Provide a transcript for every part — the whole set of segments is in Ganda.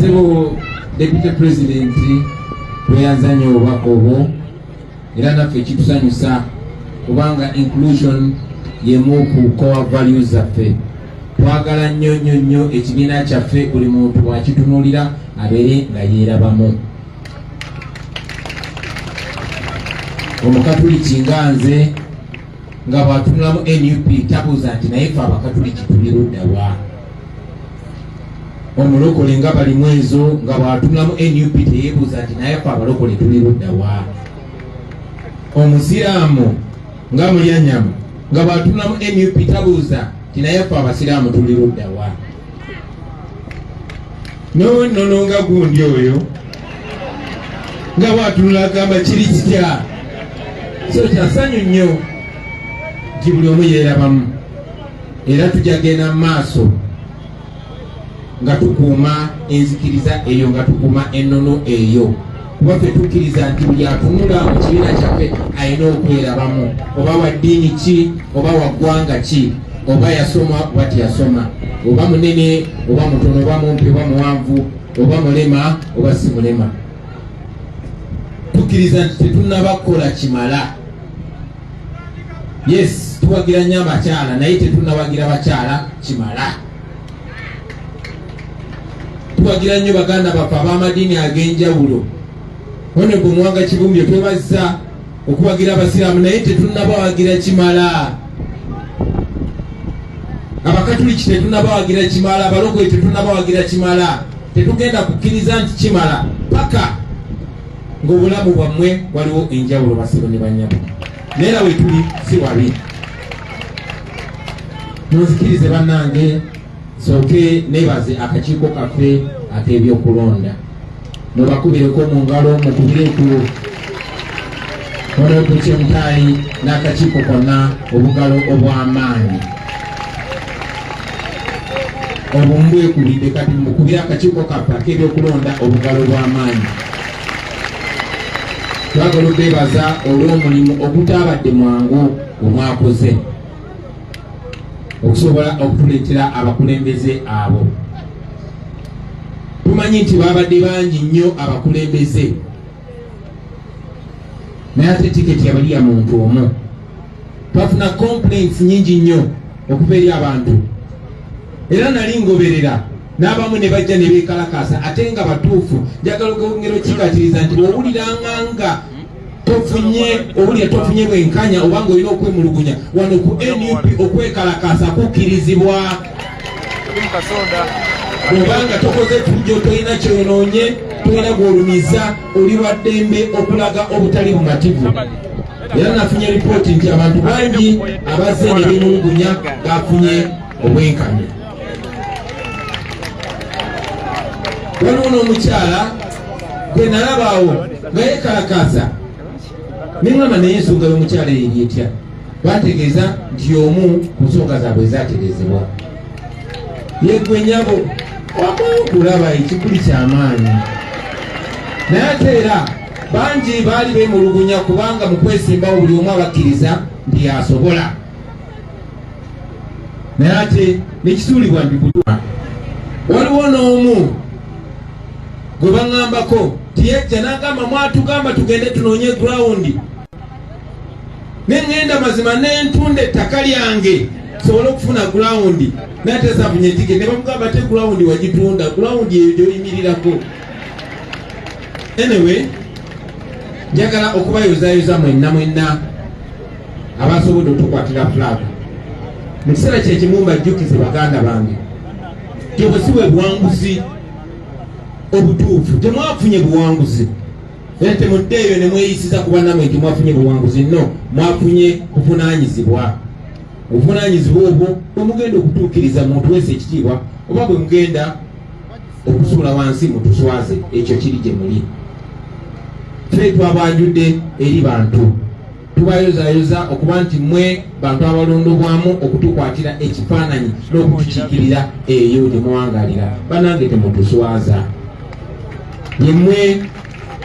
Sebo Deputy President tweyanzanye obubaka obwo era naffe kitusanyusa kubanga inclusion yemu ku core values zaffe. Twagala nnyo ekibiina kyaffe buli muntu bw'akitunuulira abeere nga yeerabamu. Omukatuliki nga nze nga bw'atunulamu NUP tabuuza nti naye ffe abakatuliki tuli ludda wa. Omulokole nga bali mwezo nga bw'atunulamu NUP teyeebuuza nti naye ffe abalokole tuli ludda wa. Omusiraamu nga mulyanyama nga bw'atunulamu NUP tabuuza nti naye ffe abasiraamu tuli ludda wa. Nono nga gundi oyo nga bw'atunula agamba kiri kitya. So kyasanyu nnyo nti buli omu yeerabamu era tujja genda mu maaso nga tukuuma enzikiriza eyo, nga tukuuma ennono eyo, kuba ffe tukkiriza nti buli atunula mu kibiina kyaffe alina okwerabamu, oba wa ddiini ki, oba wa ggwanga ki, oba yasoma oba teyasoma, oba munene oba mutono, oba mumpi oba muwanvu, oba mulema oba si mulema. Tukkiriza nti tetunnabakola kimala. Yes, tuwagira nnyo abakyala naye tetunnawagira bakyala kimala. Tuwagira nnyo baganda baffe ab'amadiini ag'enjawulo. Honorable Mwanga Kibumbye twebazza okuwagira abasiraamu naye tetunnabawagira kimala. Abakatuliki tetunnabawagira kimala, abalokole tetunnabawagira kimala. Tetugenda kukkiriza nti kimala paka ng'obulamu bwammwe waliwo enjawulo basibo ne banyabo. Neera we tuli si wabi. Munzikirize bannange sooke neebaze akakiiko kaffe ak'ebyokulonda. Mubakubireko mu ngalo, mukubireku Honorable Chemtai n'akakiiko konna obugalo obw'amaanyi. Obumbwekulidde kati mukubire akakiiko kaffe ak'ebyokulonda obugalo bw'amaanyi. Twagala okwebaza olw'omulimu ogutaabadde mwangu omwakoze okusobola okutuleetera abakulembeze abo. Tumanyi nti babadde bangi nnyo abakulembeze naye ate tiketi yabali ya muntu omu. Twafuna complaints nyingi nnyo okuva eri abantu era nali ngoberera n'abamu ne bajja ne beekalakaasa ate nga batuufu. Njagala okwongera okikatiriza nti owuliranga owulira tofunye bwenkanya oba ng'olina okwemulugunya wano ku NUP okwekalakaasa kukkirizibwa. Obanga tokoze tujjo tolina kyonoonye, tolina gw'olumiza, oli wa ddembe okulaga obutali bumativu. Era nafunye lipooti nti abantu bangi abazze ne beemulugunya bafunye obwenkanya. Waliwo n'omukyala gwe nalabaawo nga yeekalakaasa neŋŋamba naye ensonga y'omukyala eri etya. Bategeeza nti omu ku nsonga zaabwe ezaategeezebwa. Yeggwe nnyabo wamala okulaba ekikuli ky'amaanyi. Naye ate era bangi baali beemulugunya kubanga mu kwesimbawo buli omu abakkiriza nti yasobola. Naye ate nekisuulibwa mbikutuwa. Waliwo n'omu gwe baŋŋambako tiyejja n'agamba mwatugamba tugende tunoonye ground. Ne ŋŋenda mazima n'entunda ettaka lyange sobole okufuna ground. N'ate safunye tiketi ne bamugamba te ground wagitunda, ground eyo gy'oyimirirako. Anyway, njagala okubayozaayoza mwenna abasobodde otukwatira flag. Mu kiseera kyekimu mbajjukize baganda bange nti obwo si bwe buwanguzi obutuufu. Temwafunye buwanguzi era temuddeeyo ne mweyisiza ku bannammwe nti mwafunye buwanguzi. No, mwafunye kuvunaanyizibwa. Obuvunaanyizibwa obwo bwe mugenda okutuukiriza mutuweesa ekitiibwa oba bwe mugenda okusuula wansi mutuswaze, ekyo kiri gye muli. Ffe twabajjudde eri bantu, tubayozaayoza okuba nti mmwe bantu abalondobwamu okutukwatira ekifaananyi n'okutukiikirira eyo gye muwangalira. Bannange temutuswaza. Ye mmwe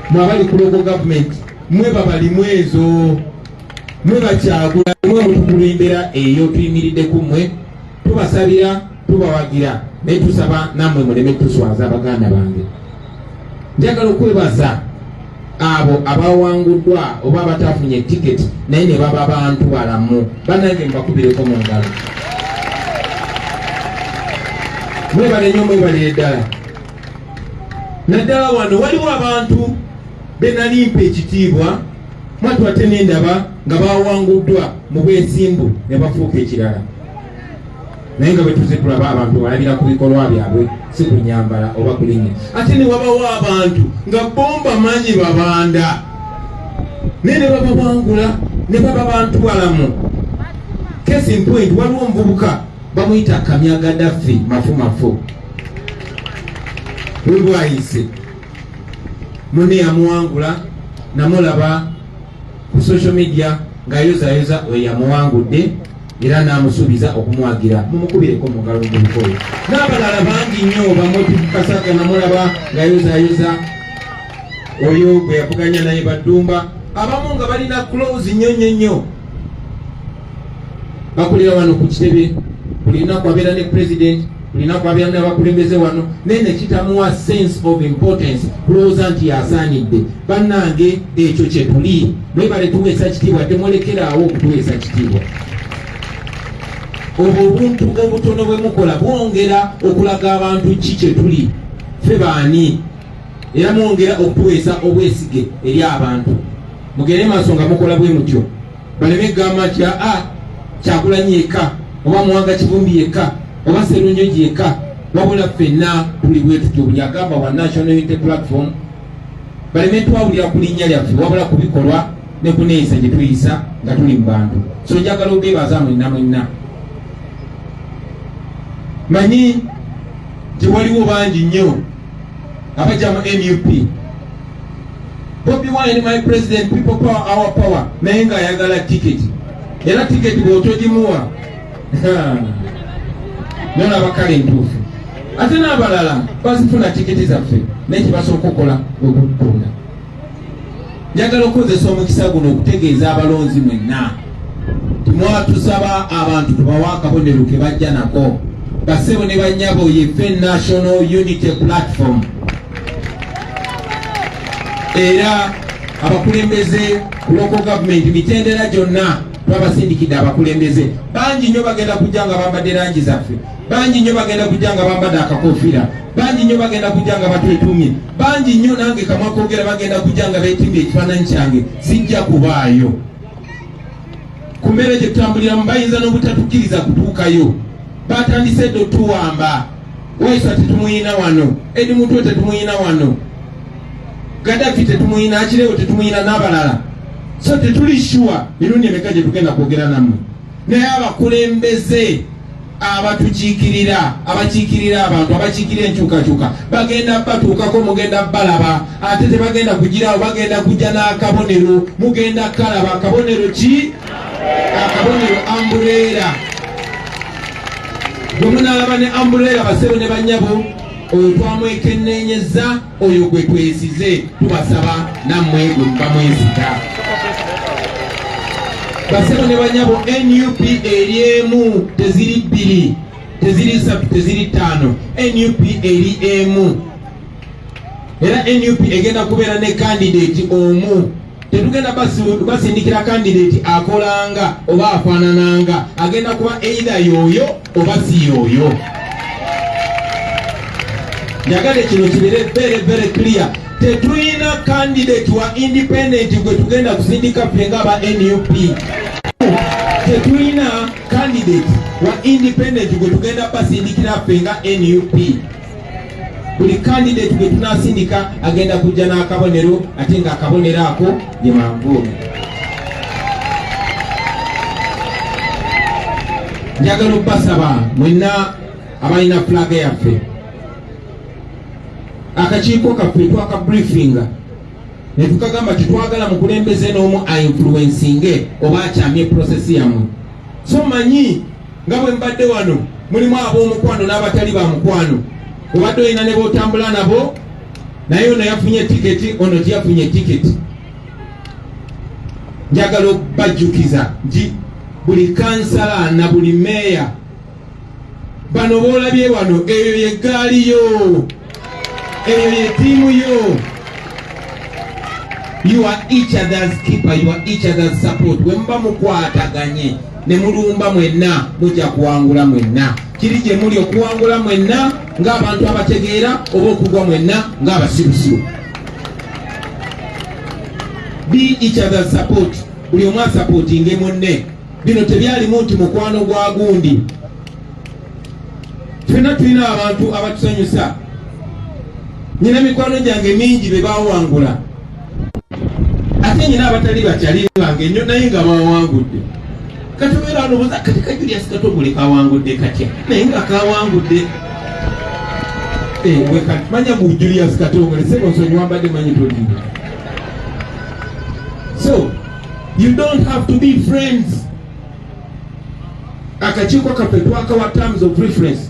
abali ku local government, mmwe babalimu ezo, mmwe bakyagula, mmwe mutukulembera eyo tuyimiriddeku mmwe. Tubasabira tubawagira naye tusaba nammwe muleme tuswaza abaganda bange. Njagala okwebaza abo abawanguddwa oba abatafunye tiketi naye ne baba bantu balamu, bannange mbakubireko mu ngalo. Mwebale nnyo, mwebalire ddala. Naddala wano waliwo abantu be nali mpa ekitiibwa, mwatu ate n'endaba nga bawanguddwa mu bwesimbu ne bafuuka ekirala. Naye nga bwe tuze tulaba abantu balabira ku bikolwa byabwe, si ku nyambala oba ku linnya. Ate ne wabawo abantu nga bomba manyi babanda naye ne babawangula ne baba bantu balamu. Case in point, waliwo omuvubuka bamuyita Kamyaga Daffi mafumafu. Lwayise munne yamuwangula, namulaba ku social media ng'ayozayoza oyo yamuwangudde era n'amusuubiza okumuwagira. Mumukubireko mu ngalo mubikoyo. N'abalala bangi nnyo, bamoti Kasaka namulaba ng'ayozayoza oyo gwe yavuganya naye Badumba. Abamu nga balina close nnyo nnyo nnyo, bakulira wano ku kitebe, kulina kwabeera ne president, kulina kwabeera n'abakulembeze wano, naye ne kitamuwa sense of importance kulowooza nti yasaanidde. Bannange ekyo kye tuli, mwebale tuweesa kitiibwa, temulekeraawo okutuweesa kitiibwa. Obwo obuntu obutono bwe mukola bwongera okulaga abantu ki kye tuli, ffe baani, era mwongera okutuweesa obwesige eri abantu. Mugende maaso nga mukola bwe mutyo, baleme gamba nti Kyagulanyi yekka oba Muwanga Kivumbi yekka oba Sserunjogi yekka, wabula ffenna tuli bwe tutyo. Buli agamba wa National Unity Platform baleme twawulira ku linnya lyaffe, wabula ku bikolwa ne ku neeyisa gye tuyisa nga tuli mu bantu. So njagala obeebaza mwenna mwenna. Manyi nti waliwo bangi nnyo abajja mu NUP. Bobi Wine, my president, people power, our power, naye ng'ayagala tiketi. Era tiketi bw'otogimuwa nolaba kale entuufu. Ate n'abalala bazifuna tiketi zaffe naye kibasooka okukola okutunda. Njagala okukozesa omukisa guno okutegeeza abalonzi mwenna timwatusaba abantu tubawa akabonero ke bajja nako. Bassebo ne bannyabo yeffe National Unity Platform. Era abakulembeze ku local government mitendera gyonna twabasindikidde abakulembeze. Bangi nnyo bagenda kujja nga bambadde langi zaffe, bangi nnyo bagenda kujja nga bambadde akakofiira, bangi nnyo bagenda kujja nga batwetumye, bangi nnyo nange kamwa koogera bagenda kujja nga beetimbye ekifaananyi kyange. Sijja kubaayo. Ku mbeera gye tutambuliramu bayinza n'obutatukkiriza kutuukayo. Batandise ddo tuwamba. Waisa tetumuyina wano, Edi Mutwe tetumuyina wano, Gaddafi tetumuyina, Akireewo tetumuyina n'abalala. So tetuli sure mirundi emeka gye tugenda kwogera nammwe. Naye abakulembeze abatukiikirira, abakiikirira abantu, abakiikirira enkyukakyuka bagenda batuukako, mugenda balaba. Ate tebagenda kugirawo, bagenda kujja n'akabonero. Mugenda kalaba akabonero ki? Akabonero umbrella. Gwe munaalaba ne umbrella, bassebo ne bannyabo, oyo twamwekenneenyezza, oyo gwe twesize. Tubasaba nammwe gwe bamwesiga. Bassebo ne bannyabo, NUP eri emu, teziri bbiri, teziri ssatu, teziri ttaano. NUP eri emu. Era NUP egenda kubeera ne candidate omu. Tetugenda basindikira candidate akolanga oba afaanananga. Agenda kuba either yooyo oba si yooyo. Njagala kino kibeere very clear. Tetulina candidate wa independent gwe tugenda kusindika ffe ng'aba NUP. Tetulina candidate wa independent gwe tugenda basindikira ffe nga NUP. Buli candidate gwe tunasindika agenda kujja n'akabonero, ate nga akabonero ako ye manvuuli. Njagala obbasaba mwenna abalina flag yaffe, akakiiko kaffe twaka briefinga ne tukagamba tetwagala mukulembeze n'omu ainfluencinge oba akyamye process yammwe. So manyi nga bwe mbadde wano mulimu ab'omukwano n'abatali ba mukwano. Obadde olina ne b'otambula nabo, naye ono yafunye tiketi, ono tiyafunye tiketi. Njagala okubajjukiza nti buli kansala na buli meeya bano boolabye wano eyo ye gaali yo eyo ye ttiimu yo. You are each other's keeper, you are each other's support. Bwe muba mukwataganye ne mulumba mwenna mujja kuwangula mwenna. Kiri gye muli okuwangula mwenna ng'abantu abategeera oba okugwa mwenna ng'abasirusiru. Be each other's support. Buli omu asupportinge munne. Bino tebyalimu nti mukwano gwa gundi. Ffenna tulina abantu abatusanyusa. Nyina mikwano gyange mingi be baawangula. Ate nyina abatali bakyali bange nnyo naye nga bawangudde. Katubeera anoboza kati ka Julius Katongole kawangudde katya naye nga kawangudde. Manya mu Julius Katongole sebo nsonyi wambadde manyi todinga. So you don't have to be friends. Akakiiko kaffe twakawa terms of reference.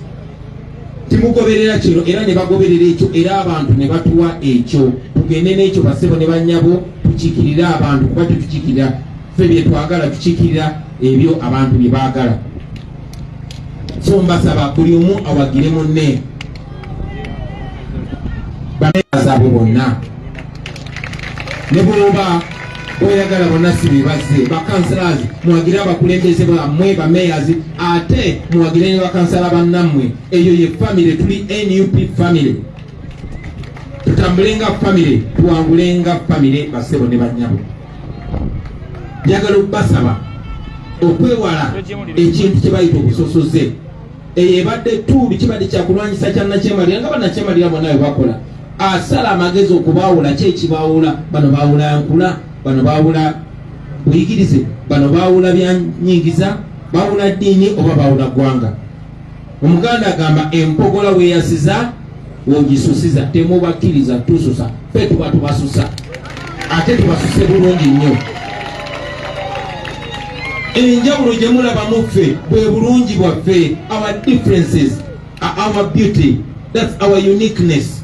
Timugoberera kino era ne bagoberera ekyo era abantu ne batuwa ekyo. Tugende n'ekyo basebo ne bannyabo tukiikirira abantu kuba tukiikirira ffe bye twagala tukiikirira ebyo abantu bye baagala. So mbasaba buli omu awagire munne. Bameezaabo bonna. Ne bw'oba oyagala bonna si be bazze bakansalaazi muwagire abakulembeze bammwe bameyazi ate muwagire ne bakansala bannammwe. Eyo ye family, tuli NUP family. Tutambulenga family, tuwangulenga family basebo ne bannyabo. Njagala obbasaba okwewala ekintu kye bayita obusosoze. Eyo ebadde tuuli kibadde kyakulwanyisa kya Nakyemalira nga Bannakyemalira bonna bwe bakola. Asala amagezi okubaawula ki ekibaawula. Bano baawula nkula, bano baawula buyigirize, bano baawula byanyingiza, baawula ddiini oba baawula ggwanga. Omuganda agamba empogola weeyasiza wogisusiza, temubakkiriza tususa. Ffe tuba tubasusa ate tubasuse bulungi nnyo. Enjawulo gye mulabamu ffe bwe bulungi bwaffe. Our differences are our beauty. That's our uniqueness.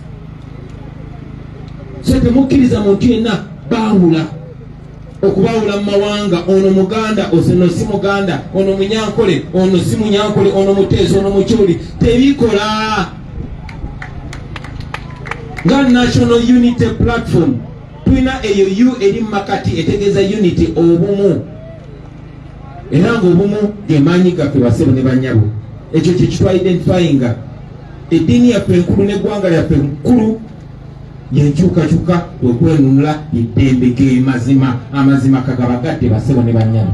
So temukkiriza muntu yenna baawula. Okubaawula mu mawanga, ono Muganda ono si Muganda, ono Munyankole ono si Munyankole, ono Muteesa ono Mukyoli. Tebikola. Nga National Unity Platform tulina eyo yu eri mu makati etegeeza unity, obumu. Era ng'obumu ge maanyi gaffe basebo ne bannyabo. Ekyo kye kitwa identifyinga eddiini yaffe enkulu n'eggwanga lyaffe nkulu. Yenkyukakyuka okwenunula eddembe ge mazima, amazima kagabagadde basebo ne bannyabo.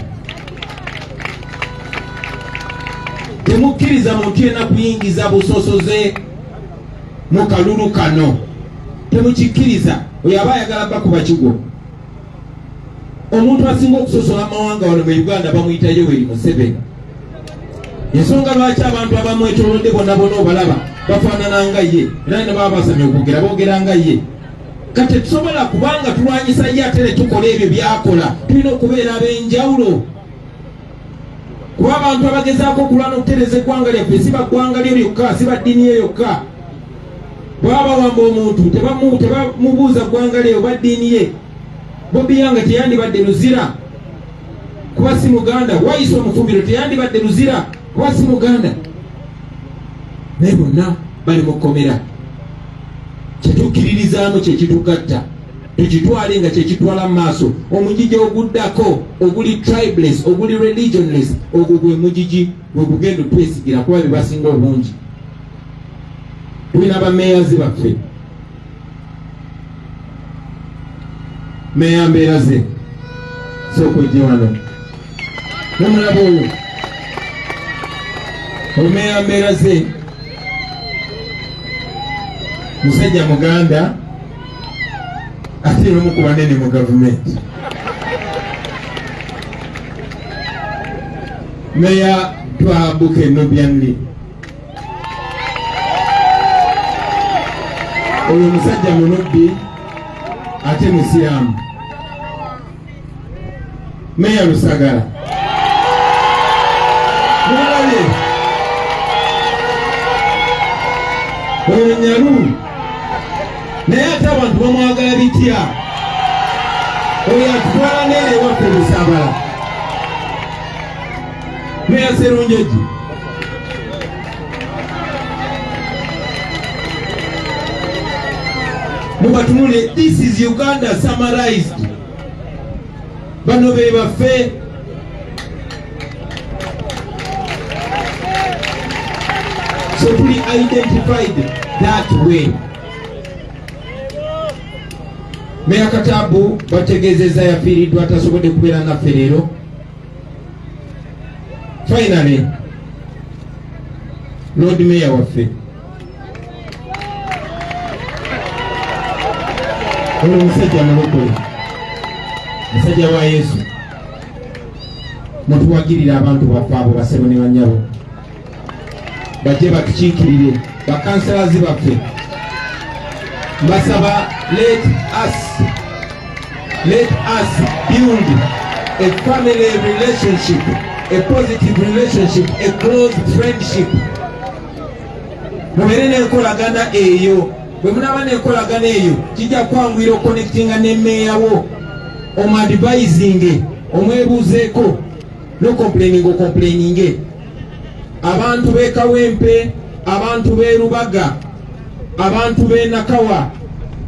Temukkiriza muntu yenna kuyingiza busosoze mu kalulu kano. Temukikkiriza. Oyo aba ayagala bakuba kigo. Omuntu asinga okusosola amawanga wano mu Uganda bamuyita Yoweri Museveni. Ensonga lwaki abantu abamwetoolodde bonna bonna obalaba bafaanana nga ye era ne baba basamye okwogera boogera nga ye. Kati tusobola kubanga tulwanyisa ye ate ne tukola ebyo byakola. Tulina okubeera ab'enjawulo. Kuba abantu abagezaako okulwana okutereza eggwanga lyaffe si baggwanga lyo lyokka, si baddiini ye yokka. Bwaba bawamba omuntu tebamubuuza ggwanga lye oba ddiini ye. Bobi Wine teyandibadde luzira kuba si Muganda. Wayiso Omufumbiro teyandibadde luzira kuba si Muganda. Naye bonna bali mu kkomera. Kyetukkiririzaamu kye kitugatta. Tukitwale nga kye kitwala mu maaso. Omugigi oguddako oguli tribeless, oguli religionless, ogwo gwe mugigi gwe gugenda twesigira kuba bye basinga obungi. Tulina bameeyazi baffe. Meya Mberaze sooka ojje wano. Nomulaba oyo Omeya Mberaze musajja Muganda ate n'omu ku banene mu gavumenti. Meya Twabuke Nobyanli oyo musajja munubbi ate musiramu. Meya Lusagala mulabye oyo Nyalu naye ate abantu bamwagala bitya. Oyo atutwala neere ewaffe Lusabala. Meya Sserunjogi mubatunule. This is Uganda summarized. Bano be baffe. So we identified that way. Meya Katabu bategezeza yafiiriddwa atasobodde kubeera naffe leero. Finally, Lord Mayor waffe ono omusajja mulokole, musajja wa Yesu, mutuwagirira abantu baffe abo basebo ne banyabo bajje batukiikirire, bakansalazi baffe basaba, let us build a family relationship, a positive relationship, a close friendship. Mubere n'enkolagana eyo, bwe munaba n'enkolagana eyo kijja kwanguyira okonectinga ne meeya wo, omuadvising, omwebuuzeeko, no complaining ocomplaining. Abantu b'e Kawempe, abantu b'e Rubaga, abantu b'e Nakawa,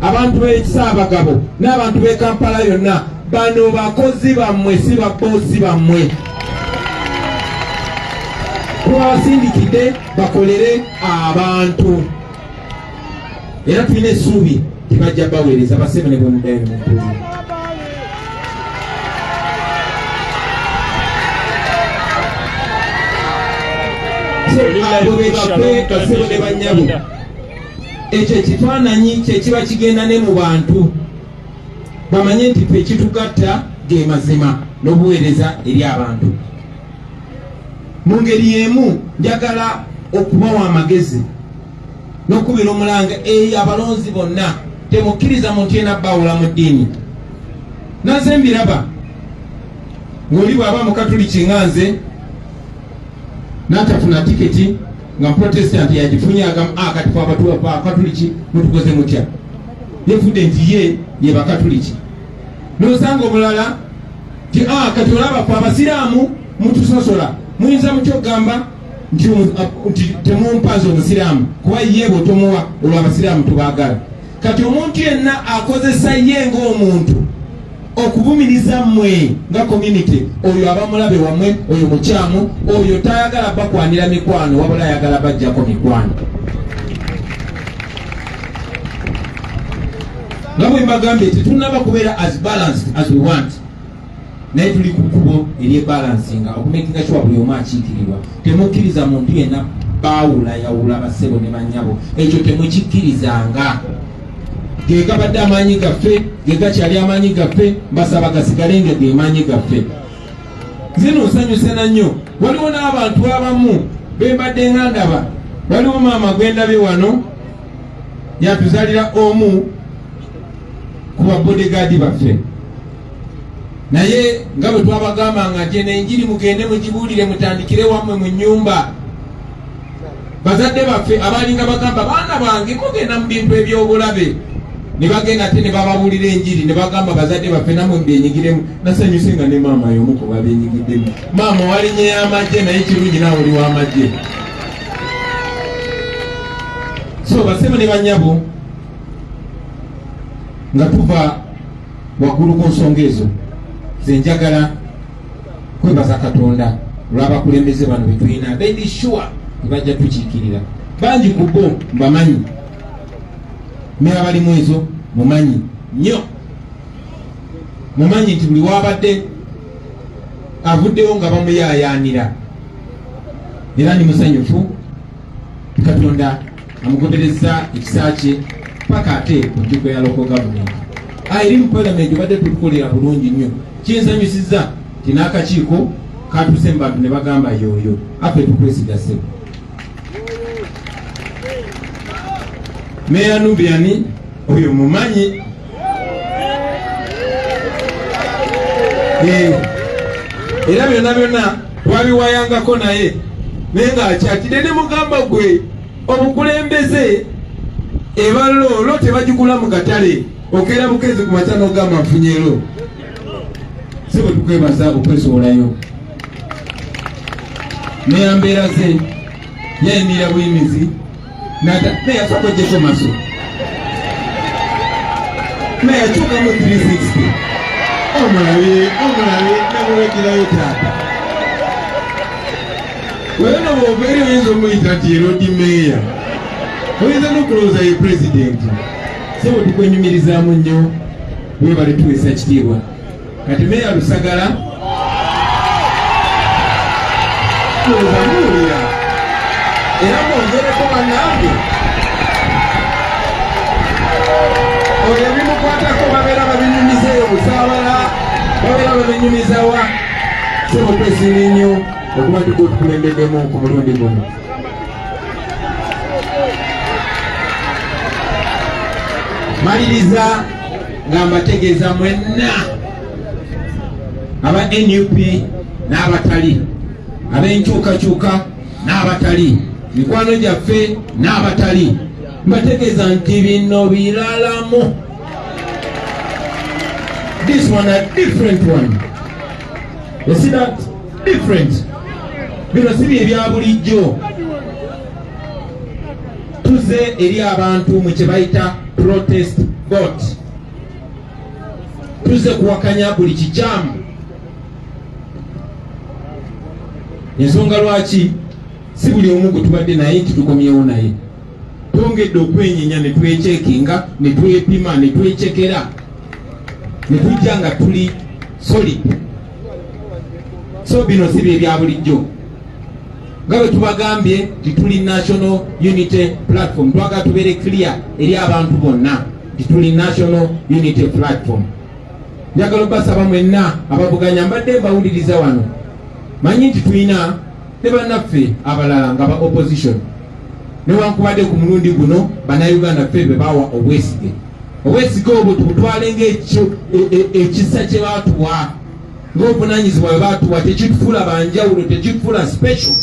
abantu b'e Kisaabagabo n'abantu b'e Kampala yonna, bano bakozi bammwe, si baboosi bammwe. Twabasindikidde bakolere abantu, era tulina essuubi tebajja baweereza basebe ne bwe muddayo ne mutuuza. Abo be baffe basebo ne bannyabo, ekyo ekifaananyi kye kiba kigenda ne mu bantu bamanye nti ffe ekitugatta ge mazima n'obuweereza eri abantu. Mu ngeri y'emu njagala okubawa amagezi n'okubira omulanga eri abalonzi bonna, temukkiriza muntu yenna baawula mu ddiini. Naze mbiraba ng'oli bw'aba mukatuliki nga nze n'atafuna tiketi nga Protestant yagifunye agamu kati fe abakatuliki mutukoze mutya, yefudde nti ye bakatuliki. N'osanga omulala nti kati olaba fe abasiraamu mutusosola, muyinza mutya okugamba nti temumpanze omusiraamu kuba ye bw'otomuwa olwo abasiraamu tubaagala. Kati omuntu yenna akozesa ye ng'omuntu okubumiriza mmwe nga community, oyo abamulabe wammwe, oyo mukyamu, oyo tayagala bakwanira mikwano wabula ayagala bajjako mikwano. Nga bwe mbagambye tetunaba kubeera as balanced as we want, naye tuli ku kkubo ery'ebalansinga, okumakinga sure buli omu akiikirirwa. Temukkiriza muntu yenna baawula yawula basebo ne bannyabo, ekyo temukikkirizanga. Ge gabadde amaanyi gaffe, ge gakyali amaanyi gaffe, mbasaba gasigale nga ge maanyi gaffe. Nze nsanyuse na nnyo, waliwo n'abantu abamu be mbadde nga ndaba, waliwo maama gwe ndabye wano yatuzalira omu ku babodegaadi baffe, naye nga bwe twabagambanga nti n'enjiri mugende mugibuulire mutandikire wammwe mu nnyumba. Bazadde baffe abalinga bagamba baana bange mugenda mu bintu eby'obulabe, ne bagenda ate ne bababuulira enjiri ne bagamba bazadde baffe namwe mbyenyigiremu. Nasanyuse nga ne maama y'omu ku babyenyigiddemu. Maama walinye y'amagye naye kirungi naawe oli w'amagye. So basebe ne bannyabo, nga tuva waggulu ku nsonga ezo, nze njagala kwebaza Katonda olw'abakulembeze bano be tulina. Be sure bajja tukiikirira. Bangi ku bo mbamanyi, meya balimu ezo mumanyi nnyo, mumanyi nti buli wabadde avuddewo nga bamuyaayaanira, era ni musanyufu. Katonda amugobereza ekisa kye paka ate ku nkiiko ya local government. Eri mu parliament badde tutukolera bulungi nnyo. Kinsanyusiza ti n'akakiiko katuse mu bantu ne bagamba yooyo afe tukwesiga ssebo. Meya Nubiani oyo mumanyi, era byonna byonna twabiwayangako naye, naye ng'akyatidde ne mugamba gwe obukulembeze ebaloolo tebagigula mu katale, okeera bukezi ku makya n'ogamba nfunyero. Si bwe tukwebaza okwesowolayo. Meya mbeera ze yayinira buyimizi nata meya soko jeko maso meya kyuka mu 360 omulabe namuwekerayo taata wena bwobeera oyinza omuyita nti erodi meya oyinza n'okulowooza ye pulezidenti sebo tukwenyumirizaamu nnyo webale tuweesa kitiibwa kati meya Lusagala kuzamuulira era mwongereko bannange oyo bimukwatako babeera babinyumiza eyo Busaabala babeera babinyumiza wa sebo twesiima nnyo okuba tukulembeddemu ku mulundi guno. Maliriza nga mbategeeza mwenna aba NUP n'abatali ab'enkyukakyuka n'abatali mikwano gyaffe n'abatali mbategeeza nti bino biralamu. This one a different one. You see that? Different. Bino si bye bya bulijjo. Tuze eri abantu mu kye bayita protest vote. Tuze kuwakanya buli kikyamu. Ensonga lwaki si buli omu gwe tubadde naye nti tukomyewo naye. Twongedde okwenyenya ne twekyekinga ne twepima ne twekyekera ne tujja nga tuli solid. So bino si bye bya bulijjo. Nga bwe tubagambye nti tuli National Unity Platform, twagala tubeere clear eri abantu bonna nti tuli National Unity Platform. Njagala obbasaba mwenna abavuganya mbadde mbawuliriza wano manyi nti tulina ne bannaffe abalala nga ba opposition newankubadde ku mulundi guno bannayuganda ffe be bawa obwesige. Obwesige obwo tubutwale ng'ekisa kye baatuwa ng'obuvunanyizibwa bwe baatuwa tekitufuula banjawulo tekitufuula special.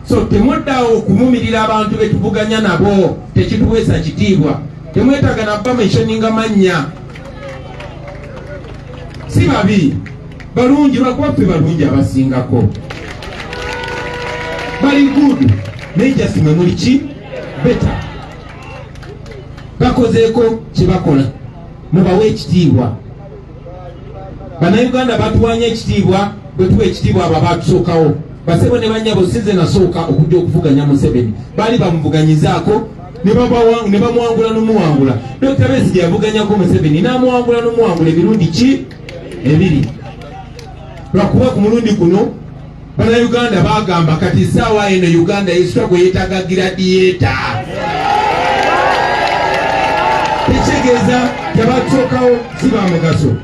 So temuddawo okumumirira abantu be tuvuganya nabo tekituweesa kitiibwa. Temwetaaga nabba mentioninga mannya. Si babi balungi lwakuba ffe balungi abasingako bali good naye jasi mwe muli ki beta bakozeeko kye bakola mubawe ekitiibwa. Bannayuganda batuwanya ekitiibwa bwe tuwa ekitiibwa abo abatusookawo. Basebo ne bannyabo sinze nasooka okujja okuvuganya Museveni baali bamuvuganyizaako ne bamuwangula n'omuwangula. Dr. Besigye yavuganyako Museveni n'amuwangula n'omuwangula emirundi ki ebiri. Lwakuba ku mulundi guno bannayuganda bagamba kati ssaawa eno Uganda yesitwago yeetaaga giradiyeeta. Tekitegeeza tyabatusookawo si bamugaso.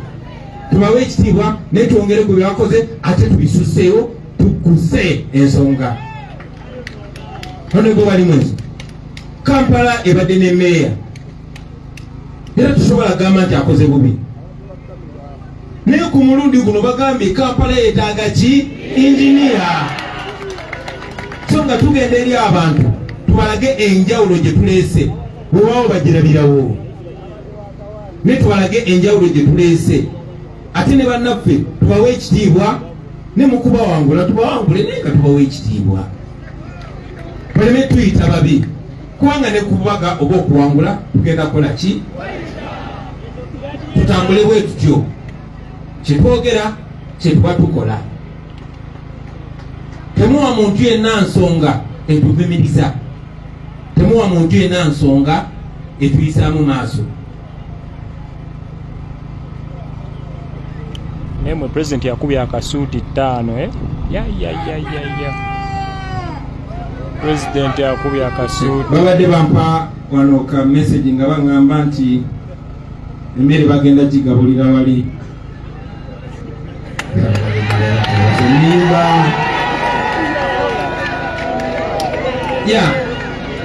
Tubawe ekitiibwa naye twongere ku bye bakoze ate tubisuseewo tukuse ensonga. Honorable bali mwezi Kampala ebadde ne meya era tusobola gamba nti akoze bubi. Naye ku mulundi guno bagambye Kampala yeetaaga ki engineer. So nga tugenda eri abantu tubalage enjawulo gye tuleese bwewaawo bagirabirawo ne tubalage enjawulo gye tuleese ate ne bannaffe tubawe ekitiibwa ne mu kubawangula tubawangule naye nga tubawe ekitiibwa. Baleme tuyita babi kubanga ne kubaga oba okuwangula tugenda kukola ki tutambule bwe tutyo kyetwogera kyetuba tukola. Temuwa muntu yenna nsonga etuvumiriza. Temuwa muntu yenna nsonga etuyisaamu maaso. Nemwe president yakubya akasuuti 5 President yakubya akasuuti. Babadde bampa wano ka message nga bangamba nti emmere bagenda gigabulira wali.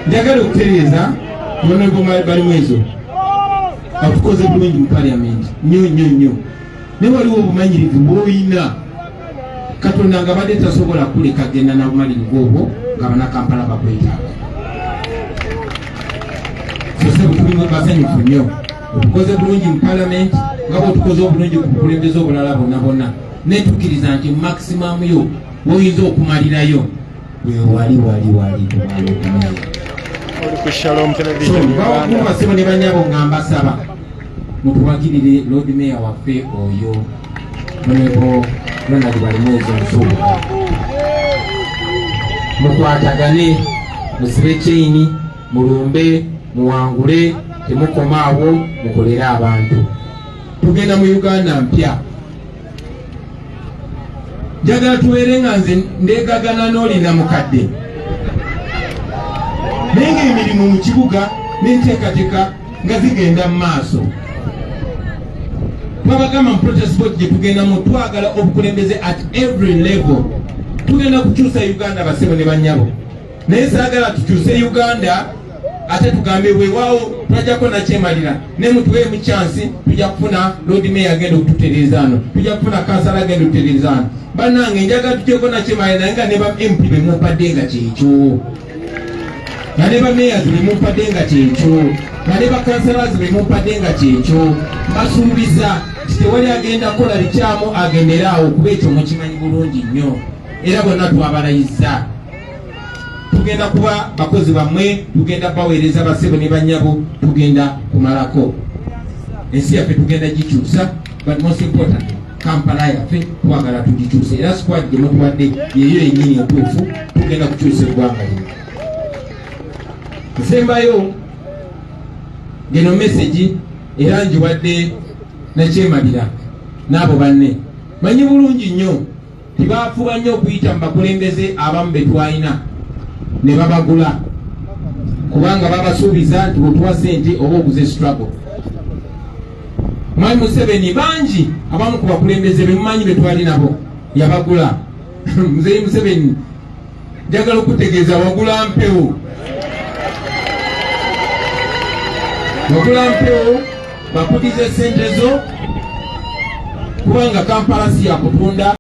Njagala okutereeza bonna bali mwezo atukoze bulungi mu parliament nnyo naye waliwo obumanyirivu bw'olina Katonda nga badde tasobola kuleka genda na bumalirivu obwo nga bannakampala bakwetaaga. Sose butulimu basanyufu nnyo otukoze bulungi mu parliament nga bw'otukoze obulungi ku bukulembeze obulala bonna netukkiriza nti maximum yo woyinza okumalirayo wali oli ku Shalom Television Uganda. Ne banyabo ngamba saba mutuwakirire Lord Mayor waffe oyo Honorable Ronald Balimwezi Musubuga, mukwatagane, musibe chaini, mulumbe, muwangule, temukomaawo, mukolere abantu. Tugenda mu Uganda mpya. Njagala tubeere nga nze ndegagana n'olina mukadde. Naye ng'emirimu mu kibuga n'enteekateeka nga zigenda mu maaso. Twabagamba mu protest board gye tugendamu twagala obukulembeze at every level. Tugenda kukyusa Uganda basebo ne bannyabo. Naye saagala tukyuse Uganda ate tugambe weewaawo twajjako nakyemalira ne mutuweemu chance tujja kufuna Lord Mayor agenda okututereeza ano, tujja kufuna kansala agenda okututereeza ano. Bannange njagala tugyeko nakyemalira naye nga ne ba MP bemumpadde nga kyekyo, nga ne ba mayors bemumpadde nga kyekyo, nga ne ba councillors bemumpadde nga kyekyo. Mbasuubiza nti tewali agenda kukola bikyamu agenderaawo kuba ekyo mukimanyi bulungi nnyo, era bonna twabalayiza. Tugenda kuba bakozi bammwe, tugenda baweereza basebo ne bannyabo, tugenda kumalako. Ensi yaffe tugenda gikyusa, but most important Kampala yaffe twagala tugikyuse, era squad gye mutuwadde yeyo yennyini entuufu, tugenda kukyusa eggwanga lino. Nsembayo ngeno message era njiwadde nakyemalira n'abo banne. Manyi bulungi nnyo tibaafuba nnyo okuyita mu bakulembeze abamu be twalina ne babagula, kubanga babasuubiza nti bwetuwa ssente oba oguze struggle. Mwami Museveni bangi abamu ku bakulembeze be mumanyi be twali nabo yabagula. Muzeeyi Museveni njagala okutegeeza wagula mpewo, wagula mpewo bakudize ssente zo, kubanga Kampala si yakutunda.